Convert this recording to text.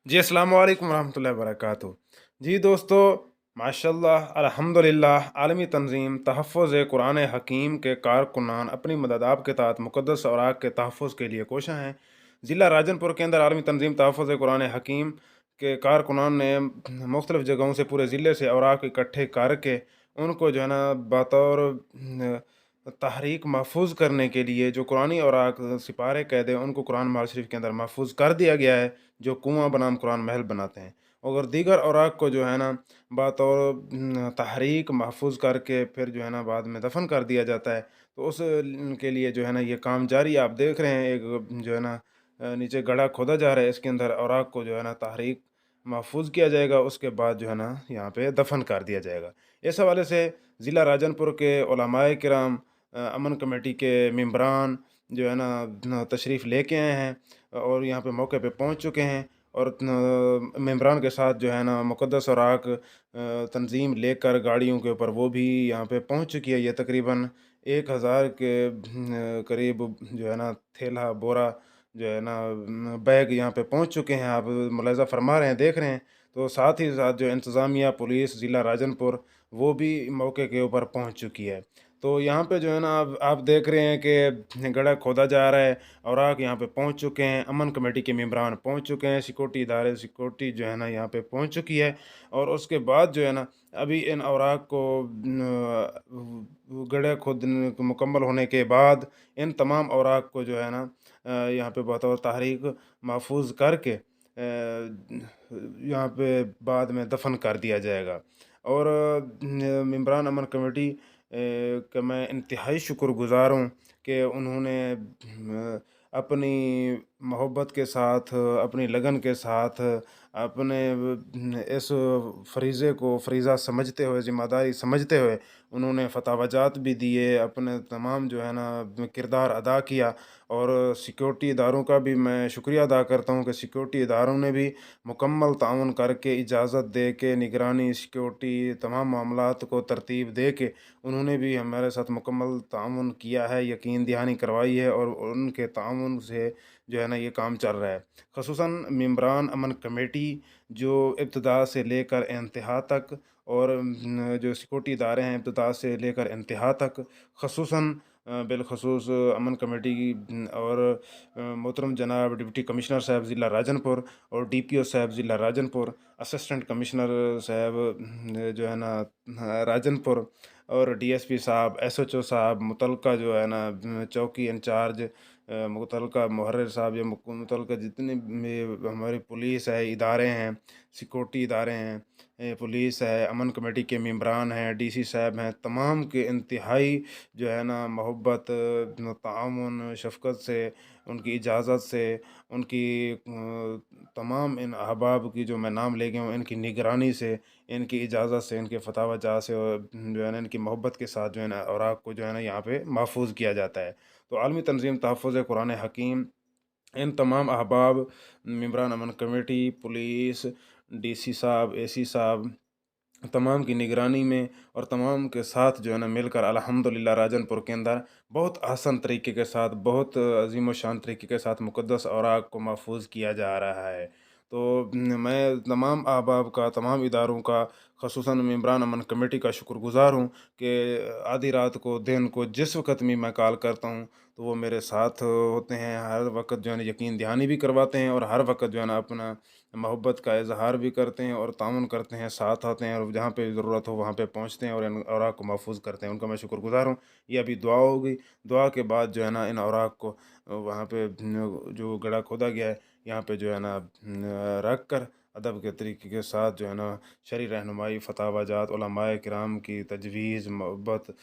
जी, अस्सलाम वालेकुम रहमतुल्लाहि व बरकातुहू। जी दोस्तों, माशाअल्लाह अल्हम्दुलिल्लाह आलमी तंज़ीम तहफ़्फ़ुज़ कुरान हकीम के कारकुनान अपनी मददाब के तहत मुक़द्दस औराक के तहफ़्फ़ुज़ के लिए कोशा हैं। ज़िला राजनपुर के अंदर आलमी तंज़ीम तहफ़्फ़ुज़ कुरान हकीम के कारकुनान ने मुख्तलिफ़ जगहों से पूरे ज़िले से औराक इकट्ठे करके उनको जो है ना बतौर तहरीक महफूज़ करने के लिए जो कुरानी औराक सिपारे कैद हैं उनको कुरान महाल शरीफ के अंदर महफूज़ कर दिया गया है, जो कुआँ बनाम कुरान महल बनाते हैं। और दीगर औराक को जो है ना बतौर तहरीक महफूज़ करके फिर जो है ना बाद में दफ़न कर दिया जाता है। तो उस के लिए जो है ना ये काम जारी है। आप देख रहे हैं एक जो है ना नीचे गड्ढा खोदा जा रहा है, इसके अंदर औराक को जो है ना तहरीक महफूज़ किया जाएगा, उसके बाद जो है ना यहाँ पे दफ़न कर दिया जाएगा। इस हवाले से ज़िला राजनपुर के उलमाए किराम अमन कमेटी के मेंबरान जो है ना तशरीफ़ लेके आए हैं और यहाँ पे मौके पे पहुँच चुके हैं और मेंबरान के साथ जो है ना मुक़द्दस औराक तंज़ीम लेकर गाड़ियों के ऊपर वो भी यहाँ पे पहुँच चुकी है। ये तकरीबन 1000 के करीब जो है ना थैला बोरा जो है ना बैग यहाँ पे पहुँच चुके हैं। आप मुलाहिज़ा फ़रमा रहे हैं, देख रहे हैं। तो साथ ही साथ जो इंतज़ामिया पुलिस ज़िला राजनपुर वो भी मौके के ऊपर पहुँच चुकी है। तो यहाँ पे जो है ना आप देख रहे हैं कि गड्ढा खोदा जा रहा है, औराक यहाँ पे पहुँच चुके हैं, अमन कमेटी के मेंबरान पहुँच चुके हैं, सिक्योरिटी जो है ना यहाँ पे पहुँच चुकी है और उसके बाद जो है ना अभी इन औराक को गड्ढा खोदने को मुकम्मल होने के बाद इन तमाम औराक को जो है ना यहाँ पे बतौर तहरीक महफूज़ करके यहाँ पे बाद में दफ़न कर दिया जाएगा। और मेंबरान अमन कमेटी का मैं इंतहाई शुक्रगुज़ार हूँ कि उन्होंने अपनी मोहब्बत के साथ, अपनी लगन के साथ, अपने इस फ़रीज़ा समझते हुए, ज़िम्मेदारी समझते हुए उन्होंने फ़तावाजात भी दिए, अपने तमाम जो है ना किरदार अदा किया और सिक्योरिटी इदारों का भी मैं शुक्रिया अदा करता हूँ कि सिक्योरिटी इदारों ने भी मुकम्मल ताउन करके, इजाज़त दे के, निगरानी, सिक्योरिटी तमाम मामलात को तरतीब दे के उन्होंने भी हमारे साथ मुकम्मल ताउन किया है, यकीन दहानी करवाई है और उनके ताउन से जो है ना ये काम चल रहा है। ख़ुसूसन मेंबरान अमन कमेटी जो इब्तिदा से लेकर इंतहा तक और जो सिक्योरिटी इदारे हैं इब्तिदा से लेकर इंतहा तक ख़ुसूसन बिलख़ुसूस अमन कमेटी की और मोहतरम जनाब डिप्टी कमिश्नर साहब ज़िला राजनपुर और डीपीओ साहब ज़िला राजनपुर, असिस्टेंट कमिश्नर साहब जो है ना राजनपुर और डीएसपी साहब, एसएचओ साहब, मुतलका जो है ना चौकी इंचार्ज मुतलका मुहर्रिर साहब या मुतलका जितने भी हमारी पुलिस है, इदारे हैं, सिक्योरिटी इदारे हैं, पुलिस है, अमन कमेटी के मेंबरान हैं, डीसी साहब हैं, तमाम के इंतहाई जो है ना मोहब्बत, ताउन, शफ़क़त से, उनकी इजाज़त से, उनकी तमाम इन अहबाब की जो मैं नाम ले गया हूँ, इनकी निगरानी से, इनकी इजाज़त से, इनके फ़तावजात से और जो है ना इनकी मोहब्बत के साथ जो है ना औराक को जो है ना यहाँ पे महफूज़ किया जाता है। तो आलमी तंज़ीम तहफ़्फ़ुज़ कुरान हकीम इन तमाम अहबाब, मेंबरान अमन कमेटी, पुलिस, डीसी साहब, एसी साहब तमाम की निगरानी में और तमाम के साथ जो है ना मिलकर अल्हम्दुलिल्लाह राजनपुर के अंदर बहुत आसान तरीके के साथ, बहुत अज़ीम व शान तरीके के साथ मुक़द्दस औराक को महफूज़ किया जा रहा है। तो मैं तमाम अहबाब का, तमाम इदारों का, ख़ुसूसन मेंबरान अमन कमेटी का शुक्रगुज़ार हूँ कि आधी रात को, दिन को जिस वक़्त भी मैं कॉल करता हूँ, तो वो मेरे साथ होते हैं। हर वक़्त जो है ना यकीन दहानी भी करवाते हैं और हर वक़्त जो है ना अपना मोहब्बत का इज़हार भी करते हैं और ताउन करते हैं, साथ आते हैं और जहाँ पे ज़रूरत हो वहाँ पे पहुँचते हैं और इन औराक को महफूज़ करते हैं। उनका मैं शुक्रगुज़ार हूँ। ये अभी दुआ होगी, दुआ के बाद जो है ना इन औराक को वहाँ पे जो गड्ढा खोदा गया है, यहाँ पे जो है ना रख कर अदब के तरीके के साथ जो है ना शरई रहनुमाई, फ़तावाजात, उलमाए किराम की तजवीज़, मोहब्बत